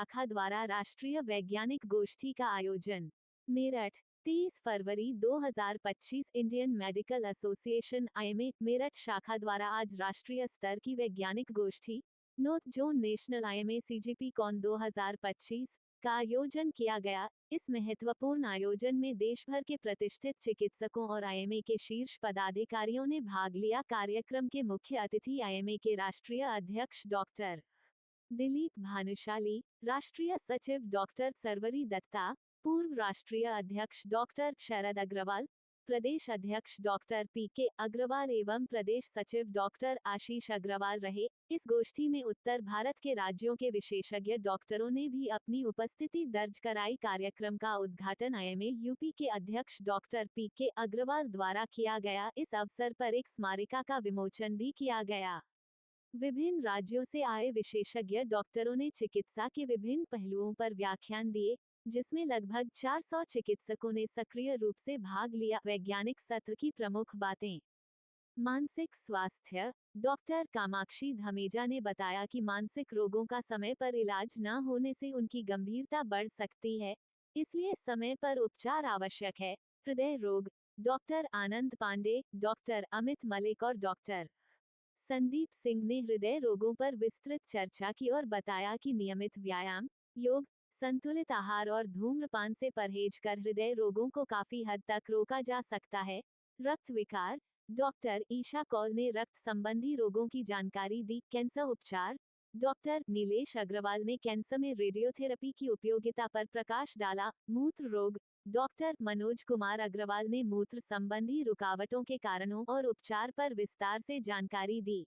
शाखा द्वारा राष्ट्रीय वैज्ञानिक गोष्ठी का आयोजन। मेरठ 30 फरवरी 2025 Indian Medical Association IMA Meerut शाखा द्वारा आज राष्ट्रीय स्तर की वैज्ञानिक गोष्ठी north zone national IMA CGP con 2025 का आयोजन किया गया। इस महत्वपूर्ण आयोजन में देश भर के प्रतिष्ठित चिकित्सकों और आईएमए के शीर्ष पदाधिकारियों ने भाग लिया। कार्यक्रम के मुख्य अतिथि आईएमए के राष्ट्रीय अध्यक्ष डॉक्टर दिलीप भानुशाली, राष्ट्रीय सचिव डॉक्टर सरवरी दत्ता, पूर्व राष्ट्रीय अध्यक्ष डॉक्टर शरद अग्रवाल, प्रदेश अध्यक्ष डॉक्टर पीके अग्रवाल एवं प्रदेश सचिव डॉक्टर आशीष अग्रवाल रहे। इस गोष्ठी में उत्तर भारत के राज्यों के विशेषज्ञ डॉक्टरों ने भी अपनी उपस्थिति दर्ज कराई। कार्यक्रम का उद्घाटन आईएमए यूपी के अध्यक्ष डॉक्टर पीके अग्रवाल द्वारा किया गया। इस अवसर पर एक स्मारिका का विमोचन भी किया गया। विभिन्न राज्यों से आए विशेषज्ञ डॉक्टरों ने चिकित्सा के विभिन्न पहलुओं पर व्याख्यान दिए, जिसमें लगभग 400 चिकित्सकों ने सक्रिय रूप से भाग लिया। वैज्ञानिक सत्र की प्रमुख बातें। मानसिक स्वास्थ्य। डॉक्टर कामाक्षी धमेजा ने बताया कि मानसिक रोगों का समय पर इलाज न होने से उनकी गंभीरता बढ़ सकती है, इसलिए समय पर उपचार आवश्यक है। हृदय रोग। डॉक्टर आनंद पांडे, डॉक्टर अमित मलिक और डॉक्टर संदीप सिंह ने हृदय रोगों पर विस्तृत चर्चा की और बताया कि नियमित व्यायाम, योग, संतुलित आहार और धूम्रपान से परहेज कर हृदय रोगों को काफी हद तक रोका जा सकता है। रक्त विकार। डॉक्टर ईशा कौल ने रक्त संबंधी रोगों की जानकारी दी। कैंसर उपचार। डॉक्टर नीलेश अग्रवाल ने कैंसर में रेडियोथेरेपी की उपयोगिता पर प्रकाश डाला। मूत्र रोग। डॉक्टर मनोज कुमार अग्रवाल ने मूत्र संबंधी रुकावटों के कारणों और उपचार पर विस्तार से जानकारी दी।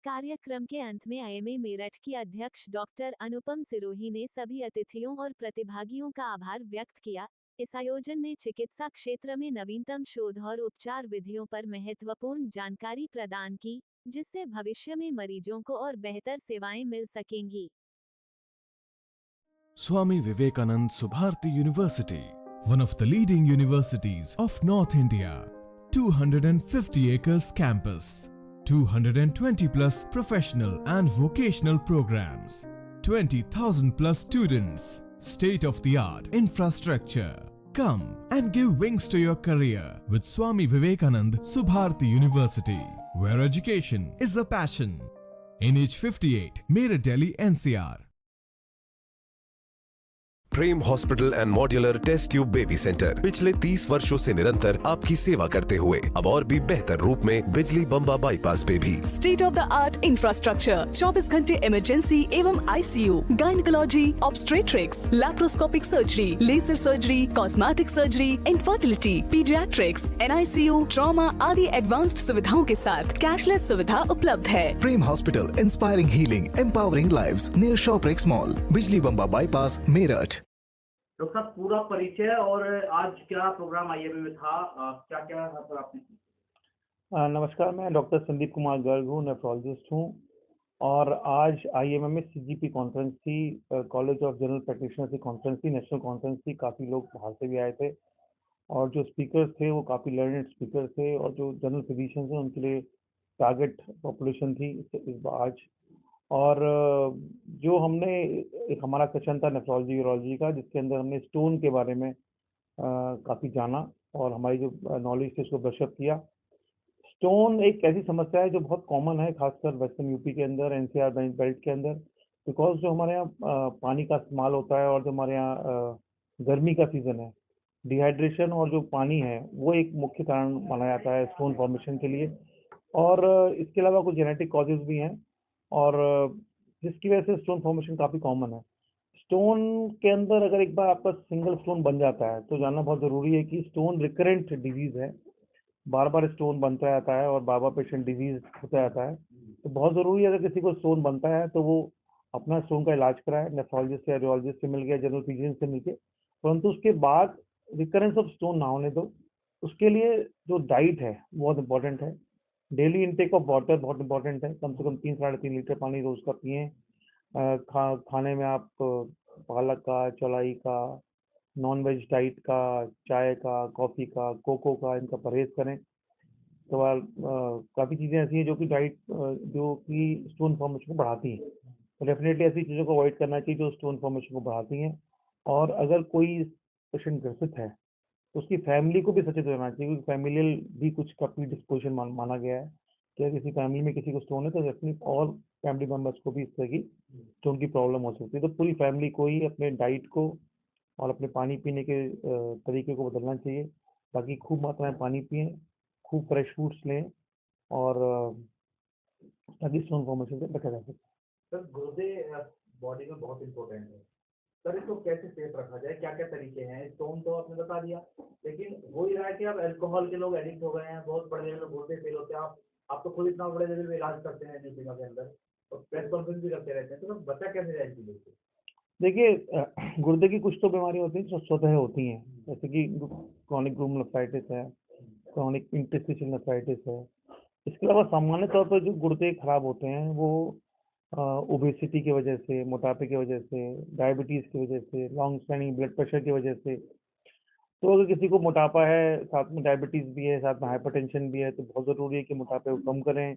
कार्यक्रम के अंत में आईएमए मेरठ की अध्यक्ष डॉक्टर अनुपम सिरोही ने सभी अतिथियों और प्रतिभागियों का आभार व्यक्त किया। इस आयोजन ने चिकित्सा क्षेत्र में नवीनतम शोध और उपचार विधियों पर महत्वपूर्ण जानकारी प्रदान की, जिससे भविष्य में मरीजों को और बेहतर सेवाएं मिल सकेंगी। Swami Vivekanand Subharti University, one of the leading universities of North India. 250 acres campus, 220 plus professional and vocational programs, 20,000 plus students, state of the art infrastructure. Come and give wings to your career with Swami Vivekanand Subharti University, where education is a passion. NH58, Meerut, Delhi, NCR. Prem hospital and modular test tube baby centre पिछले 30 वर्षों से निरंतर आपकी सेवा करते हुए अब और भी बेहतर रूप में बिजली बम्बा बाईपास पे भी state of the art infrastructure, 24 घंटे इमरजेंसी एवं ICU, gynaecology, obstetrics, laparoscopic surgery, laser surgery, cosmetic surgery, infertility, paediatrics, NICU, trauma आदि एडवांस्ड सुविधाओं के साथ कैशलेस सुविधा उपलब्ध है। Prem hospital, inspiring healing, empowering lives, near Shoprix mall, Bijli Bamba bypass, Meerut. Doctor साहब, पूरा परिचय और आज क्या प्रोग्राम आईएमए में था, क्या क्या आपने की? नमस्कार, मैं डॉक्टर संदीप कुमार गर्ग हूँ, नेफ्रोलॉजिस्ट हूँ और आज आईएमए में सीजीपी कॉन्फ्रेंस थी, कॉलेज ऑफ जनरल प्रैक्टिशनर्स की कॉन्फ्रेंस थी, नेशनल कॉन्फ्रेंस थी। काफ़ी लोग बाहर से भी आए थे और जो स्पीकर्स थे वो काफ़ी लर्नेड स्पीकर थे और जो जनरल फिजिशियंस हैं उनके लिए टारगेट पॉपुलेशन थी इस बार आज। और जो हमने एक हमारा सेशन था नेफ्रोलॉजी यूरोलॉजी का, जिसके अंदर हमने स्टोन के बारे में काफ़ी जाना और हमारी जो नॉलेज थी उसको ब्रशअप किया। स्टोन एक ऐसी समस्या है जो बहुत कॉमन है, खासकर वेस्टर्न यूपी के अंदर, एनसीआर बेल्ट के अंदर, बिकॉज जो हमारे यहाँ पानी का इस्तेमाल होता है और जो हमारे यहाँ गर्मी का सीज़न है, डिहाइड्रेशन और जो पानी है वो एक मुख्य कारण माना जाता है स्टोन फॉर्मेशन के लिए। और इसके अलावा कुछ जेनेटिक कॉजेज भी हैं और जिसकी वजह से स्टोन फॉर्मेशन काफ़ी कॉमन है। स्टोन के अंदर अगर एक बार आपका सिंगल स्टोन बन जाता है तो जानना बहुत ज़रूरी है कि स्टोन रिकरेंट डिजीज़ है, बार बार स्टोन बनता जाता है और बार बार पेशेंट डिजीज़ होता जाता है। तो बहुत ज़रूरी है अगर किसी को स्टोन बनता है तो वो अपना स्टोन का इलाज कराए, नेफ्रोलॉजिस्ट या रेडियोलॉजिस्ट से मिल के, जनरल फिजिशियन से मिल के, परंतु उसके बाद रिकरेंस ऑफ स्टोन ना होने दो। उसके लिए जो डाइट है बहुत इंपॉर्टेंट है। डेली इनटेक ऑफ वाटर बहुत इंपॉर्टेंट है, कम से कम 3-3.5 लीटर पानी रोज का पिएं। खाने में आप पालक का, चौलाई का, नॉन वेज डाइट का, चाय का, कॉफ़ी का, कोको का, इनका परहेज करें। तो काफ़ी चीज़ें ऐसी हैं जो कि डाइट जो कि स्टोन फॉर्मेशन को बढ़ाती हैं। तो डेफिनेटली ऐसी चीज़ों को अवॉइड करना चाहिए जो स्टोन फॉर्मेशन को बढ़ाती हैं। और अगर कोई पेशेंट ग्रसित है तो उसकी फैमिली को भी सचेत रहना चाहिए, क्योंकि फैमिलियल भी कुछ का प्रीडिस्पोजिशन माना गया है कि अगर किसी फैमिली में किसी को स्टोन है तो डेफिनेटली और फैमिली मेंबर्स को भी इस तरह की स्टोन की प्रॉब्लम हो सकती है। तो पूरी फैमिली को ही अपने डाइट को और अपने पानी पीने के तरीके को बदलना चाहिए। बाकी खूब मात्रा में पानी पिएं, खूब फ्रेश फ्रूट्स लें, और ताकि स्टोन फॉर्मेशन से बचा जा सके। सर गुर्दे बॉडी में बहुत इंपॉर्टेंट है। सर इसको कैसे सेफ रखा जाए, क्या क्या तरीके हैं? स्टोन तो आपने बता दिया, लेकिन हो ही रहा है कि अब अल्कोहल के लोग एडिक्ट हो गए हैं, बहुत बड़े लेवल में गुर्दे फेल होते हैं। आप तो खुद इतना बड़े लेवल में इलाज करते हैं न्यूज़ के अंदर और प्रेस कॉन्फ्रेंस भी करते रहते हैं, तो सर बचा कैसे जाए इन चीज़ों से? देखिए, गुर्दे की कुछ तो बीमारियां होती हैं जो स्वतः होती हैं, जैसे कि क्रॉनिक ग्लूमेरुलाइटिस है, क्रॉनिक इंटरस्टिशियल नेफ्राइटिस है। इसके अलावा सामान्य तौर पर जो गुर्दे खराब होते हैं वो ओबेसिटी की वजह से, मोटापे की वजह से, डायबिटीज़ की वजह से, लॉन्ग स्टैंडिंग ब्लड प्रेशर की वजह से। तो अगर किसी को मोटापा है, साथ में डायबिटीज़ भी है, साथ में हाइपरटेंशन भी है, तो बहुत ज़रूरी है कि मोटापे को कम करें,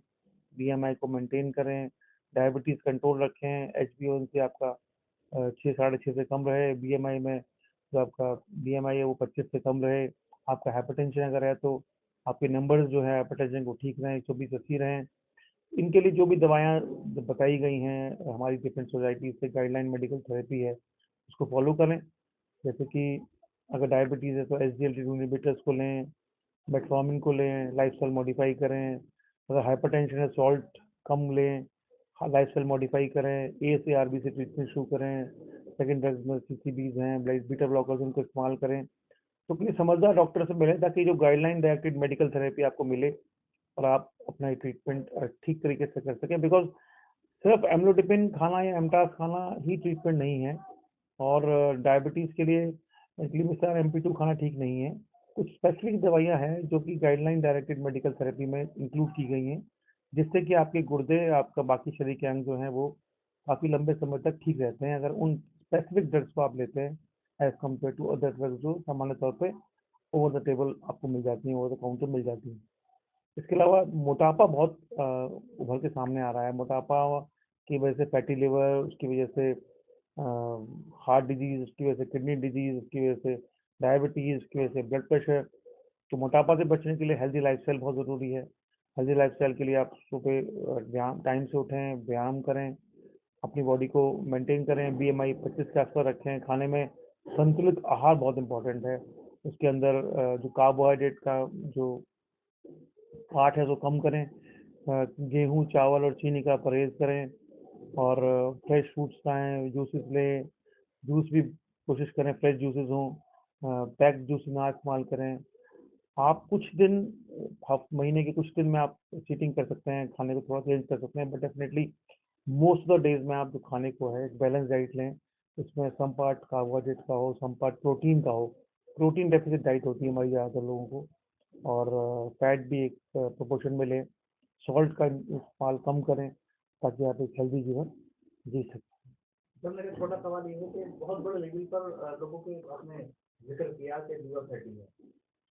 बीएमआई को मेंटेन करें, डायबिटीज़ कंट्रोल रखें, HbA1c आपका 6 साढ़े 6 से कम रहे, बीएमआई में जो आपका बीएमआई है वो 25 से कम रहे। आपका हाइपरटेंशन अगर है तो आपके नंबर्स जो है हाइपरटेंशन को ठीक रहें, 120-80 रहें। इनके लिए जो भी दवाएं बताई गई हैं हमारी डिफरेंट सोसाइटी से, गाइडलाइन मेडिकल थेरेपी है, उसको फॉलो करें। जैसे कि अगर डायबिटीज़ है तो SGLT2 इनहिबिटर्स को लें, मेटफॉर्मिन को लें, लाइफस्टाइल मॉडिफाई करें। अगर हाइपरटेंशन है सॉल्ट कम लें, लाइफस्टाइल मॉडिफाई करें, A से RB से ट्रीटमेंट शुरू करें। सेकेंड ड्रग्स में CCBs हैं, बीटा ब्लॉकर्स, उनको इस्तेमाल करें। तो अपनी समझदार डॉक्टर से मिलें ताकि जो गाइडलाइन डायरेक्टेड मेडिकल थेरेपी आपको मिले और आप अपना ट्रीटमेंट ठीक तरीके से कर सकें। बिकॉज सिर्फ एम्लोडिपिन खाना या एमटास खाना ही ट्रीटमेंट नहीं है, और डायबिटीज़ के लिए ग्लिमिसार MP2 खाना ठीक नहीं है। कुछ स्पेसिफिक दवाइयाँ हैं जो कि गाइडलाइन डायरेक्टेड मेडिकल थेरेपी में इंक्लूड की गई हैं, जिससे कि आपके गुर्दे, आपका बाकी शरीर के अंग जो हैं वो काफ़ी लंबे समय तक ठीक रहते हैं, अगर उन स्पेसिफिक ड्रग्स को आप लेते हैं as compare to other drugs जो सामान्य तौर पे ओवर द टेबल आपको मिल जाती हैं, ओवर द काउंटर मिल जाती हैं। इसके अलावा मोटापा बहुत उभर के सामने आ रहा है। मोटापा की वजह से फैटी लिवर, उसकी वजह से हार्ट डिजीज, उसकी वजह से किडनी डिजीज, उसकी वजह से डायबिटीज़, उसकी वजह से ब्लड प्रेशर। तो मोटापा से बचने के लिए हेल्दी लाइफस्टाइल बहुत ज़रूरी है। हेल्दी लाइफस्टाइल के लिए आप सुबह व्यायाम टाइम से उठें, व्यायाम करें, अपनी बॉडी को मेंटेन करें, BMI 25 के आसपास रखें। खाने में संतुलित आहार बहुत इंपॉर्टेंट है। उसके अंदर जो कार्बोहाइड्रेट का जो पार्ट है वो कम करें। गेहूँ, चावल और चीनी का परहेज करें, और फ्रेश फ्रूट्स खाएं, जूसेस लें, जूस भी कोशिश करें फ्रेश जूसेस हों, पैक्ड जूस ना इस्तेमाल करें। आप कुछ दिन, महीने के कुछ दिन में आप चीटिंग कर सकते हैं, खाने को थोड़ा चेंज कर सकते हैं, but definitely most of the days में आप जो खाने को है एक बैलेंस डाइट लें। उसमें सम पार्ट कार्बोहाइड्रेट का हो, सम पार्ट प्रोटीन का हो। प्रोटीन डेफिसिट डाइट होती है हमारी ज़्यादातर लोगों को, और फैट भी एक प्रोपोर्शन में लें। सॉल्ट का इस्तेमाल कम करें ताकि आप एक हेल्दी जीवन जी सकें। सर मेरा छोटा सवाल ये है कि बहुत बड़े लेवल पर लोगों के आपने जिक्र किया कि लीवर फैटी है,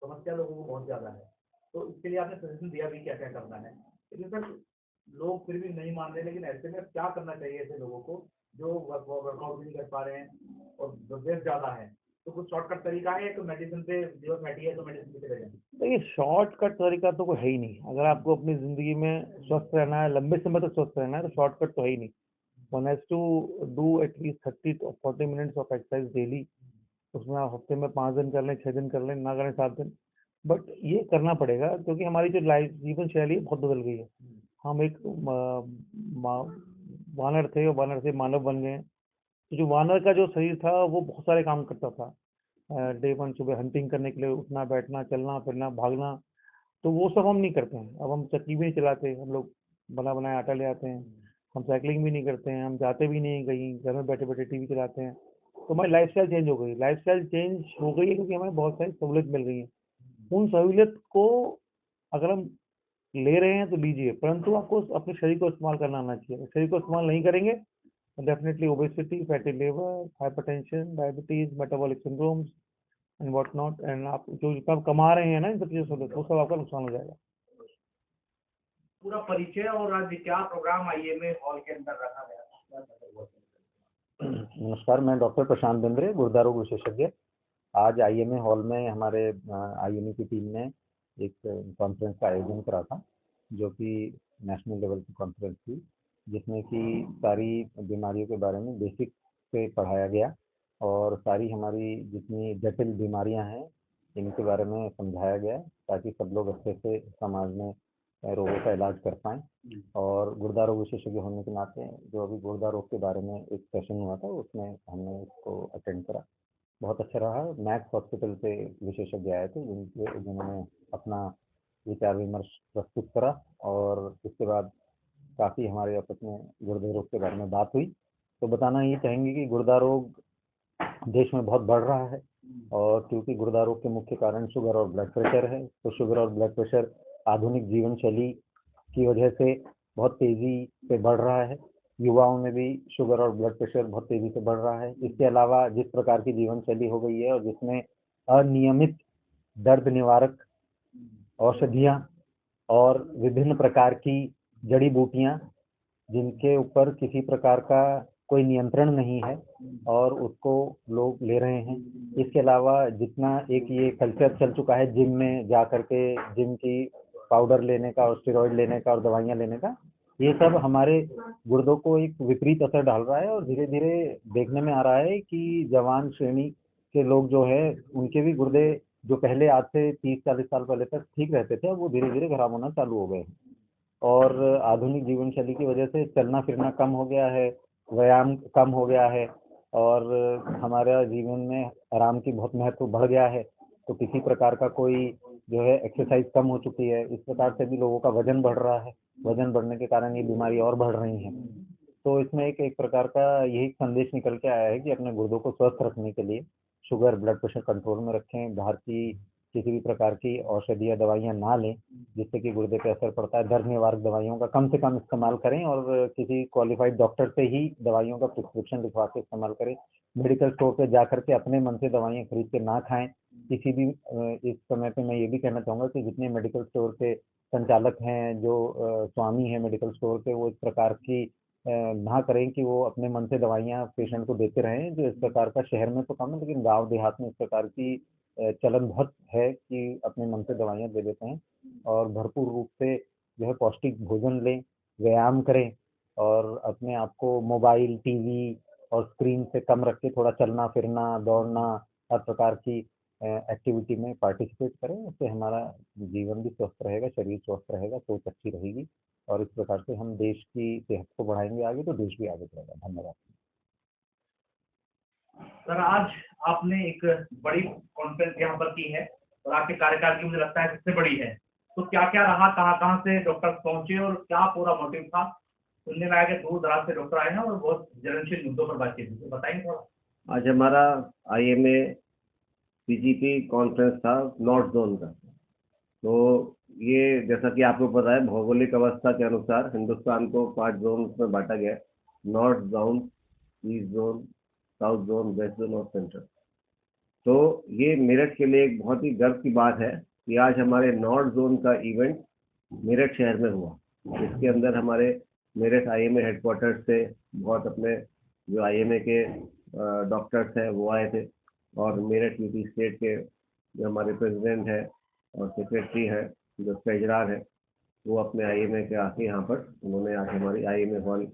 समस्या लोगों को बहुत ज़्यादा है, तो इसके लिए आपने सजेशन दिया भी क्या क्या करना है, लेकिन सर लोग फिर भी नहीं मान रहे। लेकिन ऐसे में क्या करना चाहिए ऐसे लोगों को जो वर्कआउट भी नहीं कर पा रहे हैं और वेट ज़्यादा है? तो कुछ शॉर्टकट तरीका है? तो मेडिसिन से लीवर फैटी है तो मेडिसिन पे चले जाएं? देखिए, शॉर्टकट तरीका तो कोई है ही नहीं। अगर आपको अपनी ज़िंदगी में स्वस्थ रहना है, लंबे समय तक स्वस्थ रहना है, तो शॉर्टकट तो है ही नहीं। One has to do at least 30 to 40 minutes of exercise daily. उसमें आप हफ्ते में 5 दिन कर लें, 6 दिन कर लें, ना करें 7 दिन, बट ये करना पड़ेगा क्योंकि हमारी जो लाइफ जीवन शैली बहुत बदल गई है। हम एक वानर थे और वानर से मानव बन गए हैं। तो जो वानर का जो शरीर था वो बहुत सारे काम करता था। डे 1 सुबह हंटिंग करने के लिए उठना, बैठना, चलना फिरना, भागना, तो वो सब हम नहीं करते हैं। अब हम चक्की भी नहीं चलाते, हम लोग बना बनाया आटा ले आते हैं। हम साइकिलिंग भी नहीं करते हैं, हम जाते भी नहीं कहीं, घर में बैठे बैठे टीवी चलाते हैं। तो हमारी लाइफस्टाइल चेंज हो गई। लाइफस्टाइल चेंज हो गई है क्योंकि हमें बहुत सारी सहूलियत मिल गई है। उन सहूलियत को अगर हम ले रहे हैं तो लीजिए, परंतु आपको अपने शरीर को इस्तेमाल करना आना चाहिए। अगर शरीर को इस्तेमाल नहीं करेंगे तो definitely obesity, fatty liver, hypertension, diabetes, metabolic syndromes and what not, and आप जो जितना आप कमा रहे हैं ना इन सब चीज़ों से, वो सब आपका नुकसान हो जाएगा। पूरा परिचय और आज क्या प्रोग्राम IMA हॉल के अंदर रखा गया? नमस्कार, मैं डॉक्टर प्रशांत बिंद्रे, गुर्दा रोग विशेषज्ञ। आज आईएमए हॉल में हमारे आईएमए की टीम ने एक कॉन्फ्रेंस का आयोजन करा था, जो कि नेशनल लेवल की कॉन्फ्रेंस थी, जिसमें कि सारी बीमारियों के बारे में बेसिक से पढ़ाया गया और सारी हमारी जितनी जटिल बीमारियां हैं इनके बारे में समझाया गया, ताकि सब लोग अच्छे से समाज में रोगों का इलाज कर पाएँ। और गुर्दा रोग विशेषज्ञ होने के नाते जो अभी गुर्दा रोग के बारे में एक सेशन हुआ था, उसमें हमने इसको अटेंड करा। बहुत अच्छा रहा। मैक्स हॉस्पिटल से विशेषज्ञ आए थे, जिन्होंने अपना विचार विमर्श प्रस्तुत करा और उसके बाद काफ़ी हमारे आपस में गुर्दे रोग के बारे में बात हुई। तो बताना ये चाहेंगे कि गुर्दा रोग देश में बहुत बढ़ रहा है, और क्योंकि गुर्दा रोग के मुख्य कारण शुगर और ब्लड प्रेशर है, तो शुगर और ब्लड प्रेशर आधुनिक जीवन शैली की वजह से बहुत तेज़ी से बढ़ रहा है। युवाओं में भी शुगर और ब्लड प्रेशर बहुत तेज़ी से बढ़ रहा है। इसके अलावा जिस प्रकार की जीवन शैली हो गई है और जिसमें अनियमित दर्द निवारक औषधियाँ और विभिन्न प्रकार की जड़ी बूटियाँ, जिनके ऊपर किसी प्रकार का कोई नियंत्रण नहीं है और उसको लोग ले रहे हैं। इसके अलावा जितना एक ये कल्चर चल चुका है जिम में जा कर के जिम की पाउडर लेने का और स्टेरॉइड लेने का और दवाइयाँ लेने का, ये सब हमारे गुर्दों को एक विपरीत असर डाल रहा है। और धीरे धीरे देखने में आ रहा है कि जवान श्रेणी के लोग जो है उनके भी गुर्दे, जो पहले आज से 30-40 साल पहले तक ठीक रहते थे, अब वो धीरे धीरे खराब होना चालू हो गए हैं। और आधुनिक जीवन शैली की वजह से चलना फिरना कम हो गया है, व्यायाम कम हो गया है और हमारा जीवन में आराम की बहुत महत्व बढ़ गया है। तो किसी प्रकार का कोई जो है एक्सरसाइज कम हो चुकी है। इस प्रकार से भी लोगों का वजन बढ़ रहा है। वजन बढ़ने के कारण ये बीमारी और बढ़ रही हैं। तो इसमें एक प्रकार का यही संदेश निकल के आया है कि अपने गुर्दों को स्वस्थ रखने के लिए शुगर ब्लड प्रेशर कंट्रोल में रखें, बाहर की किसी भी प्रकार की औषधि या दवाइयाँ ना लें जिससे कि गुर्दे पे असर पड़ता है। दर्द निवारक दवाइयों का कम से कम इस्तेमाल करें और किसी क्वालिफाइड डॉक्टर से ही दवाइयों का प्रिस्क्रिप्शन लिखवा के इस्तेमाल करें। मेडिकल स्टोर पे जा करके अपने मन से दवाइयाँ खरीद के ना खाएं। किसी भी इस समय पे मैं ये भी कहना चाहूँगा कि जितने मेडिकल स्टोर के संचालक हैं, जो स्वामी हैं मेडिकल स्टोर के, वो इस प्रकार की ना करें कि वो अपने मन से दवाइयाँ पेशेंट को देते रहें। जो इस प्रकार का शहर में तो कम है, लेकिन गाँव देहात में इस प्रकार की चलन बहुत है कि अपने मन से दवाइयाँ दे देते हैं। और भरपूर रूप से जो है पौष्टिक भोजन लें, व्यायाम करें और अपने आप को मोबाइल, टीवी और स्क्रीन से कम रख के थोड़ा चलना फिरना, दौड़ना, हर प्रकार की एक्टिविटी में पार्टिसिपेट करें। उससे हमारा जीवन भी स्वस्थ रहेगा, शरीर स्वस्थ रहेगा, सोच अच्छी रहेगी और इस प्रकार से हम देश की सेहत को बढ़ाएंगे आगे, तो देश भी आगे बढ़ेगा। धन्यवाद। सर, आज आपने एक बड़ी कॉन्फ्रेंस यहाँ पर की है और आपके कार्यकाल की मुझे लगता है सबसे बड़ी है। तो क्या क्या रहा, कहाँ कहाँ से डॉक्टर पहुंचे और क्या पूरा मोटिव था? सुनने में आया कि दूर दराज से डॉक्टर आए हैं और बहुत ज्वलनशील मुद्दों पर बातचीत हुई, तो बताएंगे थोड़ा। आज हमारा आईएमए सीजीपी कॉन्फ्रेंस था नॉर्थ जोन का। तो ये जैसा कि आपको पता है, भौगोलिक अवस्था के अनुसार हिंदुस्तान को 5 जोन में बांटा गया है: north zone, east zone, south zone, west zone और सेंट्रल। तो ये मेरठ के लिए एक बहुत ही गर्व की बात है कि आज हमारे नॉर्थ जोन का इवेंट मेरठ शहर में हुआ। इसके अंदर हमारे मेरठ आईएमए हेडक्वार्टर से बहुत अपने जो आईएमए के डॉक्टर्स हैं वो आए थे, और मेरठ यूपी स्टेट के जो हमारे प्रेसिडेंट हैं और सेक्रेटरी हैं, जो ट्रेजरार है, वो अपने आईएमए के आके यहाँ पर उन्होंने आके हमारी आईएमए हॉल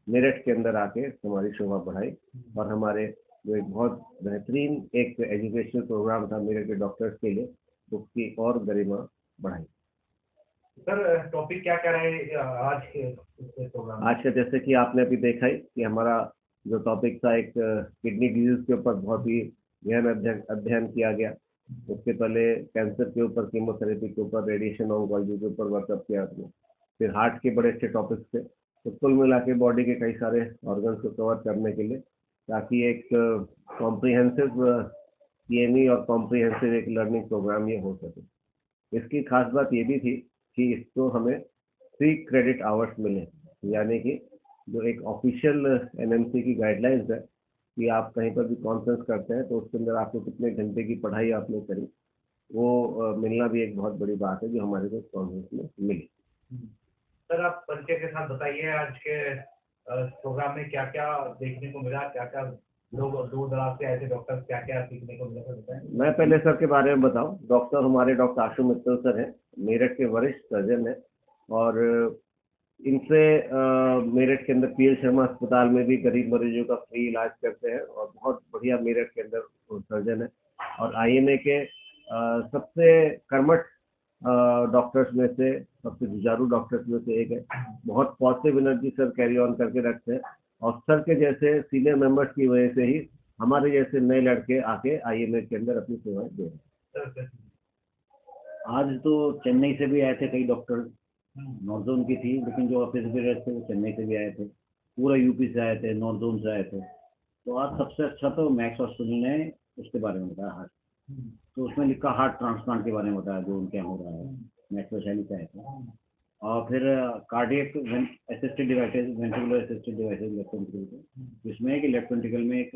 मेरठ के अंदर आके हमारी शोभा बढ़ाई और हमारे जो एक बहुत बेहतरीन एक एजुकेशनल प्रोग्राम था मेरठ के डॉक्टर्स के लिए, उसकी और गरिमा बढ़ाई। सर, टॉपिक क्या क्या रहे आज के प्रोग्राम? आज का जैसे कि आपने अभी देखा ही कि हमारा जो टॉपिक था, एक किडनी डिजीज के ऊपर बहुत ही गहन अध्ययन किया गया। उसके पहले कैंसर के ऊपर, कीमोथेरेपी के ऊपर, रेडिएशन ऑन्कोलॉजी के ऊपर वर्कअप किया आपने। फिर हार्ट के बड़े अच्छे टॉपिक्स थे। तो कुल मिला के बॉडी के कई सारे ऑर्गन्स को कवर करने के लिए, ताकि एक कॉम्प्रिहेंसिव सीएमई और कॉम्प्रिहेंसिव एक लर्निंग प्रोग्राम ये हो सके। इसकी खास बात ये भी थी कि इसको हमें 3 क्रेडिट आवर्स मिले, यानी कि जो एक ऑफिशियल एनएमसी की गाइडलाइंस है कि आप कहीं पर भी कॉन्फ्रेंस करते हैं तो उसके अंदर आपको कितने घंटे की पढ़ाई आपने करी, वो मिलना भी एक बहुत बड़ी बात है जो हमारे को कॉन्फ्रेंस में मिली। सर, आप परिचय के साथ बताइए आज के प्रोग्राम में क्या क्या देखने को मिला, क्या क्या लोग दूर दराज से आए थे डॉक्टर, क्या क्या सीखने को मिला, सर बताएं। मैं पहले सर के बारे में बताऊं। डॉक्टर हमारे डॉक्टर आशु मित्तल सर हैं, मेरठ के वरिष्ठ सर्जन हैं और इनसे मेरठ के अंदर पीएल शर्मा अस्पताल में भी गरीब मरीजों का फ्री इलाज करते हैं और बहुत बढ़िया मेरठ के अंदर सर्जन है और आईएमए के सबसे कर्मठ डॉक्टर्स में से, सबसे जुझारू डॉक्टर्स में से एक है। बहुत positive energy sir carry on करके रखते हैं और सर के जैसे सीनियर मेंबर्स की वजह से ही हमारे जैसे नए लड़के आके आईएमए के अंदर अपनी सेवाएं दे रहे हैं। आज तो चेन्नई से भी आए थे कई डॉक्टर, नॉर्थ जोन की थी, लेकिन जो ऑफिस बेरर्स थे वो चेन्नई से भी आए थे, पूरा यूपी से आए थे, नॉर्थ जोन से आए थे। तो आज सबसे अच्छा तो मैक्स हॉस्पिटल ने उसके बारे में बताया, हार्ट। तो उसमें लिखा हार्ट ट्रांसप्लांट के बारे में बताया जो उनके यहाँ हो रहा है, मैक्स वैशाली से आए थे। और फिर cardiac assisted devices, ventricular assisted devices, left ventricle, इसमें एक लेफ्ट वेंट्रिकल में एक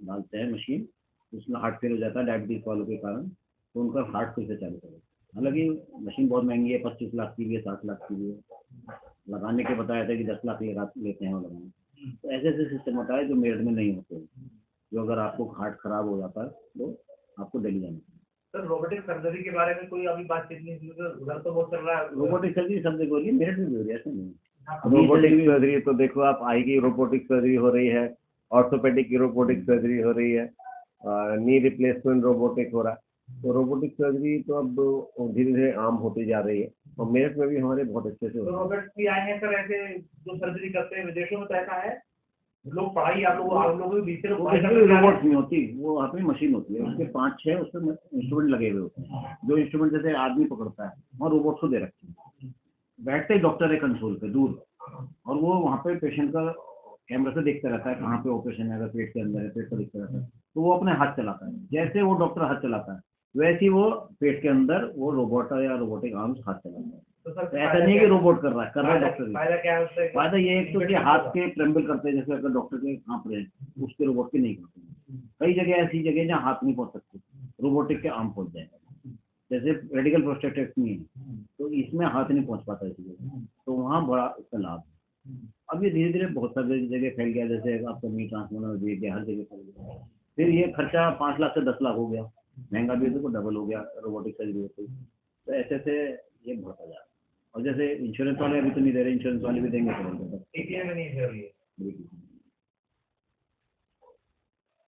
डालते हैं मशीन, उसमें हार्ट फेल हो जाता है डायबिटीज वालों के कारण, तो उनका हार्ट फिर से चालू करेगा। हालांकि मशीन बहुत महंगी है, 25 लाख की भी है, 60 लाख की भी है। लगाने के बताया था कि 10 लाख लेते हैं वो लगाने। तो ऐसे ऐसे सिस्टम होता है जो मेरठ में नहीं होते, जो अगर आपको हार्ट खराब हो जाता है तो आपको दिल्ली जाना चाहिए। सर रोबोटिक सर्जरी के बारे में कोई अभी बातचीत नहीं हुई, उधर तो बहुत चल रहा है। रोबोटिक सर्जरी सब जगह हो रही है, मेरठ में भी हो रही है, ऐसा नहीं। रोबोटिक सर्जरी तो देखो आप, आई की रोबोटिक सर्जरी हो रही है, ऑर्थोपेडिक की रोबोटिक सर्जरी हो रही है, नी रिप्लेसमेंट रोबोटिक हो रहा है। तो रोबोटिक सर्जरी तो अब धीरे धीरे आम होती जा रही है और मेरठ में भी हमारे बहुत अच्छे से हो तो रहा है। रोबोट भी आए हैं सर ऐसे जो सर्जरी करते हैं, विदेशों में तो ऐसा है, लोग पढ़ाई आप लोगों के बीच से लोग पढ़ाई करते हैं। रोबोट नहीं होती, वो वहाँ पे मशीन होती है, उसके 5-6 उसमें इंस्ट्रूमेंट लगे हुए होते हैं, जो इंस्ट्रूमेंट जैसे आदमी पकड़ता है और रोबोट को दे रखते हैं। बैठते ही डॉक्टर है कंसोल पे दूर, और वो वहाँ पे पेशेंट का कैमरा से देखता रहता है कहाँ पे ऑपरेशन है, अगर पेट के अंदर है पेट को देखता रहता है, तो वो अपने हाथ चलाता है। जैसे वो डॉक्टर हाथ चलाता है वैसे ही वो पेट के अंदर वो रोबोट या रोबोटिक आर्म्स हाथ चलाता है। तो ऐसा नहीं है कि रोबोट कर रहा है डॉक्टर। फायदा क्या है उससे? फायदा ये है तो कि हाथ के ट्रेम्बल करते हैं, जैसे अगर डॉक्टर के कांप रहे हैं उसके रोबोट के नहीं करते। कई जगह ऐसी जगह जहाँ हाथ नहीं पहुंच सकते, रोबोटिक के आर्म पहुंच जाएगा। जैसे रेडिकल प्रोस्टेक्टेक्टमी है तो इसमें हाथ नहीं पहुंच पाता इसी जगह, तो वहाँ बड़ा इसका लाभ है। अब ये धीरे धीरे बहुत सारी जगह फैल गया, जैसे आपका नी ट्रांसप्लांट दे गया, हर जगह फैल गया। फिर ये खर्चा 5 लाख से 10 लाख हो गया, महंगा भी तो डबल हो गया रोबोटिक सर्जरी होती। तो ऐसे ऐसे ये बढ़ता जा रहा है। और जैसे इंश्योरेंस वाले अभी तो नहीं दे रहे, इंश्योरेंस वाले भी देंगे तो में नहीं दे रही है।